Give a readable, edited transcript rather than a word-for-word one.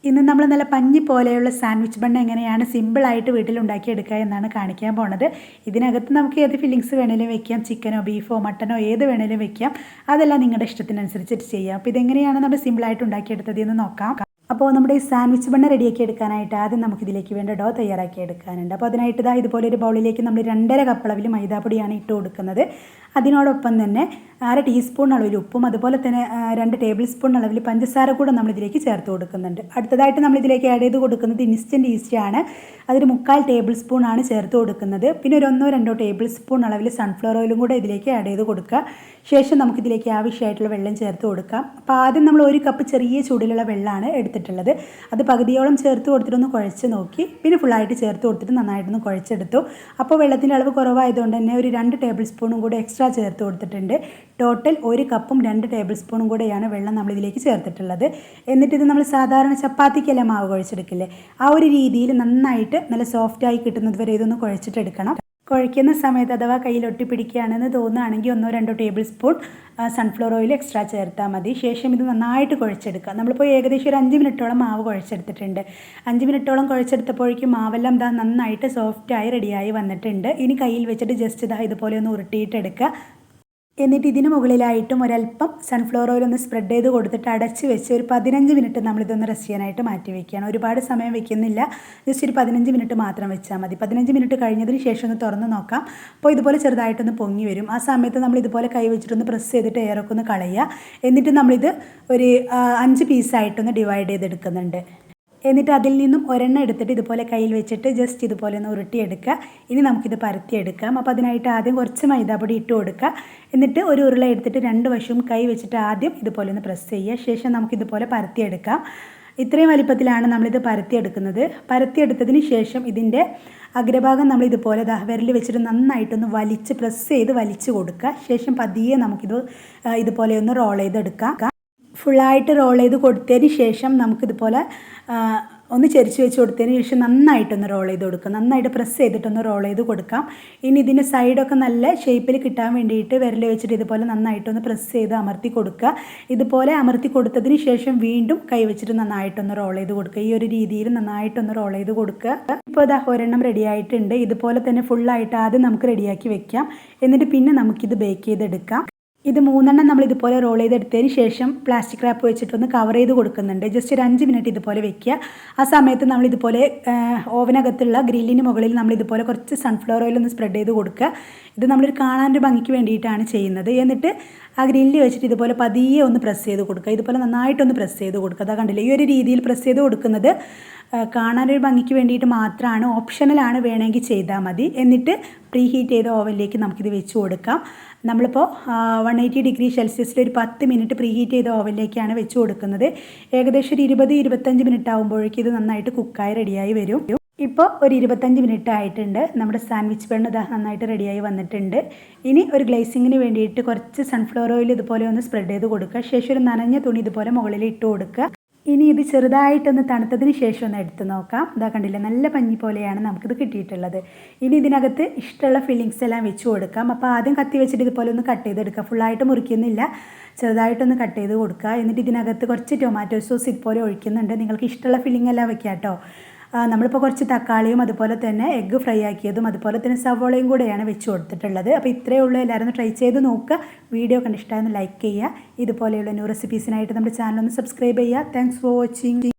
ഇന്ന് നമ്മൾ നല്ല പഞ്ഞി പോലെയുള്ള സാൻഡ്വിച്ച് ബണ്ണ് എങ്ങനെയാണ് സിമ്പിളായിട്ട് വീട്ടിലുണ്ടാക്കിയെടുക്കുക എന്നാണ് കാണിക്കാൻ പോണത്. ഇതിനകത്ത് നമുക്ക് ഏത് ഫില്ലിങ്സ് വേണേലും വെക്കാം, ചിക്കനോ ബീഫോ മട്ടനോ ഏത് വേണേലും വെക്കാം. അതെല്ലാം നിങ്ങളുടെ ഇഷ്ടത്തിനനുസരിച്ചിട്ട് ചെയ്യാം. അപ്പോൾ ഇതെങ്ങനെയാണ് നമ്മൾ സിമ്പിളായിട്ട് ഉണ്ടാക്കിയെടുത്തത് എന്ന് നോക്കാം. അപ്പോൾ നമ്മുടെ ഈ സാൻഡ്വിച്ച് ബണ്ണ് റെഡിയാക്കി എടുക്കാനായിട്ട് ആദ്യം നമുക്കിതിലേക്ക് വേണ്ട ഡോ തയ്യാറാക്കി എടുക്കാനുണ്ട്. അപ്പോൾ അതിനായിട്ട് ഇതുപോലെ ഒരു ബൗളിലേക്ക് നമ്മൾ 2.5 കപ്പ് അളവിൽ മൈദാപ്പൊടിയാണ് ഇട്ട് കൊടുക്കുന്നത്. അതിനോടൊപ്പം തന്നെ 1/2 ടീസ്പൂൺ അളവിൽ ഉപ്പും അതുപോലെ തന്നെ 2 ടേബിൾ സ്പൂൺ അളവിൽ പഞ്ചസാര കൂടെ നമ്മളിതിലേക്ക് ചേർത്ത് കൊടുക്കുന്നുണ്ട്. അടുത്തതായിട്ട് നമ്മളിതിലേക്ക് ആഡ് ചെയ്ത് കൊടുക്കുന്നത് ഇൻസ്റ്റൻറ്റ് ഈസ്റ്റ് ആണ്. അതിന് 3/4 ടേബിൾ സ്പൂൺ ആണ് ചേർത്ത് കൊടുക്കുന്നത്. പിന്നെ ഒരു 1-2 ടേബിൾ സ്പൂൺ അളവിൽ സൺഫ്ലവർ ഓയിലും കൂടെ ഇതിലേക്ക് ആഡ് ചെയ്ത് കൊടുക്കുക. ശേഷം നമുക്കിതിലേക്ക് ആവശ്യമായിട്ടുള്ള വെള്ളം ചേർത്ത് കൊടുക്കാം. അപ്പോൾ ആദ്യം നമ്മൾ 1 കപ്പ് ചെറിയ ചൂടിലുള്ള വെള്ളമാണ് എടുത്തിട്ടുള്ളത്. അത് പകുതിയോളം ചേർത്ത് കൊടുത്തിട്ടൊന്ന് കുഴച്ച് നോക്കി, പിന്നെ ഫുള്ളായിട്ട് ചേർത്ത് കൊടുത്തിട്ട് നന്നായിട്ടൊന്ന് കുഴച്ചെടുത്തു. അപ്പോൾ വെള്ളത്തിൻ്റെ അളവ് കുറവായതുകൊണ്ട് തന്നെ ഒരു 2 ടേബിൾ സ്പൂണും കൂടെ എക്സ്ട്രാ ചേർത്ത് കൊടുത്തിട്ടുണ്ട്. ടോട്ടൽ 1 കപ്പും 2 ടേബിൾ സ്പൂണും കൂടെയാണ് വെള്ളം നമ്മളിതിലേക്ക് ചേർത്തിട്ടുള്ളത്. എന്നിട്ടിത് നമ്മൾ സാധാരണ ചപ്പാത്തിക്കെല്ലാം മാവ് കുഴച്ചെടുക്കില്ലേ, ആ ഒരു രീതിയിൽ നന്നായിട്ട് നല്ല സോഫ്റ്റായി കിട്ടുന്നത് വരെ ഇതൊന്ന് കുഴച്ചിട്ടെടുക്കണം. കുഴയ്ക്കുന്ന സമയത്ത് അഥവാ കയ്യിൽ ഒട്ടിപ്പിടിക്കുകയാണെന്ന് തോന്നുകയാണെങ്കിൽ 1-2 table spoon sunflower oil extra ചേർത്താൽ മതി. ശേഷം ഇത് നന്നായിട്ട് കുഴച്ചെടുക്കുക. നമ്മളിപ്പോൾ ഏകദേശം ഒരു 5 മിനിറ്റോളം മാവ് കുഴച്ചെടുത്തിട്ടുണ്ട്. 5 മിനിറ്റോളം കുഴച്ചെടുത്തപ്പോഴേക്കും മാവെല്ലാം നന്നായിട്ട് സോഫ്റ്റായി റെഡിയായി വന്നിട്ടുണ്ട്. ഇനി കയ്യിൽ വെച്ചിട്ട് ജസ്റ്റ് ഇതുപോലെ ഒന്ന് ഉരുട്ടിയിട്ടെടുക്കുക. എന്നിട്ട് ഇതിന് മുകളിലായിട്ടും ഒരല്പം സൺഫ്ലവർ ഓയിൽ ഒന്ന് സ്പ്രെഡ് ചെയ്ത് കൊടുത്തിട്ട് അടച്ച് വെച്ച് ഒരു 15 മിനിറ്റ് നമ്മളിതൊന്ന് റെസ്റ്റ് ചെയ്യാനായിട്ട് മാറ്റി വയ്ക്കുകയാണ്. ഒരുപാട് സമയം വെക്കുന്നില്ല, ജസ്റ്റ് ഒരു 15 മിനിറ്റ് മാത്രം വെച്ചാൽ മതി. 15 മിനിറ്റ് കഴിഞ്ഞതിന് ശേഷം ഒന്ന് തുറന്ന് നോക്കാം. അപ്പോൾ ഇതുപോലെ ചെറുതായിട്ടൊന്ന് പൊങ്ങി വരും. ആ സമയത്ത് നമ്മൾ ഇതുപോലെ കൈ വെച്ചിട്ടൊന്ന് പ്രസ് ചെയ്തിട്ട് എയറൊക്കെ ഒന്ന് കളയുക. എന്നിട്ട് നമ്മളിത് ഒരു 5 പീസായിട്ടൊന്ന് ഡിവൈഡ് ചെയ്തെടുക്കുന്നുണ്ട്. എന്നിട്ട് അതിൽ നിന്നും ഒരെണ്ണം എടുത്തിട്ട് ഇതുപോലെ കയ്യിൽ വെച്ചിട്ട് ജസ്റ്റ് ഇതുപോലെ ഒന്ന് ഉരുട്ടിയെടുക്കുക. ഇനി നമുക്കിത് പരത്തിയെടുക്കാം. അപ്പോൾ അതിനായിട്ട് ആദ്യം കുറച്ച് മൈദാപ്പൊടി ഇട്ട് കൊടുക്കുക. എന്നിട്ട് ഒരു ഉരുള എടുത്തിട്ട് 2 വശവും കൈ വെച്ചിട്ട് ആദ്യം ഇതുപോലെ ഒന്ന് പ്രസ് ചെയ്യുക. ശേഷം നമുക്കിതുപോലെ പരത്തിയെടുക്കാം. ഇത്രയും വലിപ്പത്തിലാണ് നമ്മളിത് പരത്തിയെടുക്കുന്നത്. പരത്തിയെടുത്തതിന് ശേഷം ഇതിൻ്റെ അഗ്രഭാഗം നമ്മൾ ഇതുപോലെ വിരൽ വെച്ചിട്ട് നന്നായിട്ടൊന്ന് വലിച്ച് പ്രസ് ചെയ്ത് വലിച്ച് കൊടുക്കുക. ശേഷം പതിയെ നമുക്കിത് ഇതുപോലെ ഒന്ന് റോൾ ചെയ്തെടുക്കാം. ഫുള്ളായിട്ട് റോൾ ചെയ്ത് കൊടുത്തതിന് ശേഷം നമുക്കിതുപോലെ ഒന്ന് ചെരിച്ച് വെച്ച് കൊടുത്തതിന് ശേഷം നന്നായിട്ടൊന്ന് റോൾ ചെയ്ത് കൊടുക്കുക. നന്നായിട്ട് പ്രസ് ചെയ്തിട്ടൊന്ന് റോൾ ചെയ്ത് കൊടുക്കാം. ഇനി ഇതിൻ്റെ സൈഡൊക്കെ നല്ല ഷേപ്പിൽ കിട്ടാൻ വേണ്ടിയിട്ട് വിരൽ വെച്ചിട്ട് ഇതുപോലെ നന്നായിട്ടൊന്ന് പ്രസ് ചെയ്ത് അമർത്തി കൊടുക്കുക. ഇതുപോലെ അമർത്തി കൊടുത്തതിന് ശേഷം വീണ്ടും കൈ വെച്ചിട്ട് നന്നായിട്ടൊന്ന് റോൾ ചെയ്ത് കൊടുക്കുക. ഈ ഒരു രീതിയിൽ നന്നായിട്ടൊന്ന് റോൾ ചെയ്ത് കൊടുക്കുക. ഇപ്പോൾ ഒരെണ്ണം റെഡി ആയിട്ടുണ്ട്. ഇതുപോലെ തന്നെ ഫുള്ളായിട്ട് ആദ്യം നമുക്ക് റെഡിയാക്കി വെക്കാം. എന്നിട്ട് പിന്നെ നമുക്കിത് ബേക്ക് ചെയ്തെടുക്കാം. ഇത് 3 എണ്ണം നമ്മൾ ഇതുപോലെ റോൾ ചെയ്തെടുത്തതിന് ശേഷം പ്ലാസ്റ്റിക് റാപ്പ് വെച്ചിട്ടൊന്ന് കവർ ചെയ്ത് കൊടുക്കുന്നുണ്ട്. ജസ്റ്റ് ഒരു 5 മിനിറ്റ് ഇതുപോലെ വെക്കുക. ആ സമയത്ത് നമ്മൾ ഇതുപോലെ ഓവനകത്തുള്ള ഗ്രില്ലിന് മുകളിൽ നമ്മൾ ഇതുപോലെ കുറച്ച് സൺഫ്ലവർ ഓയിൽ ഒന്ന് സ്പ്രെഡ് ചെയ്ത് കൊടുക്കുക. ഇത് നമ്മളൊരു കാണാനൊരു ഭംഗിക്ക് വേണ്ടിയിട്ടാണ് ചെയ്യുന്നത്. എന്നിട്ട് ആ ഗ്രില്ല് വെച്ചിട്ട് ഇതുപോലെ പതിയെ ഒന്ന് പ്രസ് ചെയ്ത് കൊടുക്കുക. ഇതുപോലെ നന്നായിട്ടൊന്ന് പ്രസ് ചെയ്ത് കൊടുക്കുക. അതാ കണ്ടില്ലേ, ഈ ഒരു രീതിയിൽ പ്രസ് ചെയ്ത് കൊടുക്കുന്നത് കാണാനൊരു ഭംഗിക്ക് വേണ്ടിയിട്ട് മാത്രമാണ്, ഓപ്ഷണലാണ്, വേണമെങ്കിൽ ചെയ്താൽ മതി. എന്നിട്ട് പ്രീ ഹീറ്റ് ചെയ്ത ഓവനിലേക്ക് നമുക്കിത് വെച്ച് കൊടുക്കാം. നമ്മളിപ്പോൾ 180 ഡിഗ്രി സെൽഷ്യസിൽ ഒരു 10 മിനിറ്റ് പ്രീ ഹീറ്റ് ചെയ്ത ഓവനിലേക്കാണ് വെച്ച് കൊടുക്കുന്നത്. ഏകദേശം ഒരു 20-25 മിനിറ്റ് ആകുമ്പോഴേക്കും ഇത് നന്നായിട്ട് കുക്കായി റെഡിയായി വരും. ഇപ്പോൾ ഒരു 25 മിനിറ്റ് ആയിട്ടുണ്ട്. നമ്മുടെ സാൻഡ്വിച്ച് ബണ്ണ് നന്നായിട്ട് റെഡിയായി വന്നിട്ടുണ്ട്. ഇനി ഒരു ഗ്ലേസിങ്ങിന് വേണ്ടിയിട്ട് കുറച്ച് സൺഫ്ലവർ ഓയിൽ ഇതുപോലെ ഒന്ന് സ്പ്രെഡ് ചെയ്ത് കൊടുക്കുക. ശേഷം ഒരു നനഞ്ഞ തുണി ഇതുപോലെ മുകളിൽ ഇട്ട് കൊടുക്കുക. ഇനി ഇത് ചെറുതായിട്ടൊന്ന് തണുത്തതിന് ശേഷം ഒന്ന് എടുത്ത് നോക്കാം. കണ്ടില്ലേ, നല്ല പഞ്ഞി പോലെയാണ് നമുക്കിത് കിട്ടിയിട്ടുള്ളത്. ഇനി ഇതിനകത്ത് ഇഷ്ടമുള്ള ഫില്ലിങ്സ് എല്ലാം വെച്ച് കൊടുക്കാം. അപ്പോൾ ആദ്യം കത്തി വെച്ചിട്ട് ഇതുപോലെ ഒന്ന് കട്ട് ചെയ്തെടുക്കുക. ഫുള്ളായിട്ട് മുറിക്കുന്നില്ല, ചെറുതായിട്ടൊന്ന് കട്ട് ചെയ്ത് കൊടുക്കുക. എന്നിട്ട് ഇതിനകത്ത് കുറച്ച് ടൊമാറ്റോ സോസ് ഇതുപോലെ ഒഴിക്കുന്നുണ്ട്. നിങ്ങൾക്ക് ഇഷ്ടമുള്ള ഫില്ലിംഗ് എല്ലാം വെക്കാം കേട്ടോ. നമ്മളിപ്പോൾ കുറച്ച് തക്കാളിയും അതുപോലെ തന്നെ എഗ്ഗ് ഫ്രൈ ആക്കിയതും അതുപോലെ തന്നെ സവോളയും കൂടെയാണ് വെച്ച് കൊടുത്തിട്ടുള്ളത്. അപ്പോൾ ഇത്രയേ ഉള്ളൂ. എല്ലാവരും ഒന്ന് ട്രൈ ചെയ്ത് നോക്കുക. വീഡിയോ കണ്ടിഷ്ടമായെന്ന് ലൈക്ക് ചെയ്യുക. ഇതുപോലെയുള്ള ന്യൂ റെസിപ്പീസിനായിട്ട് നമ്മുടെ ചാനൽ ഒന്ന് സബ്സ്ക്രൈബ് ചെയ്യുക. Thanks for watching.